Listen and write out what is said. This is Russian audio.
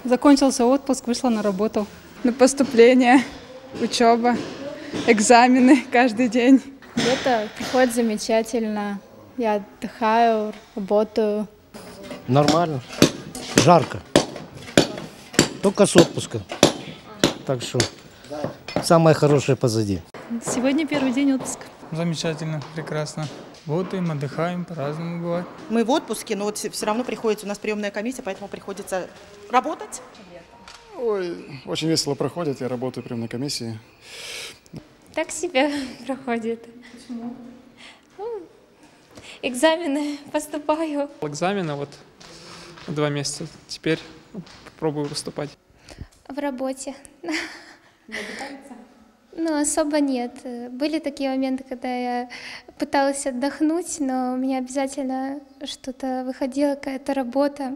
Закончился отпуск, вышла на работу. На поступление, учеба, экзамены каждый день. Лето проходит замечательно. Я отдыхаю, работаю. Нормально. Жарко. Только с отпуска. Так что самое хорошее позади. Сегодня первый день отпуска. Замечательно, прекрасно. Работаем, отдыхаем, по-разному бывает. Мы в отпуске, но вот все равно приходится, у нас приемная комиссия, поэтому приходится работать. Ой, очень весело проходит, я работаю прямо на комиссии. Так себе проходит. Почему? Экзамены поступаю. Экзамены вот 2 месяца. Теперь попробую выступать. В работе. Ну, особо нет. Были такие моменты, когда я пыталась отдохнуть, но у меня обязательно что-то выходила, какая-то работа.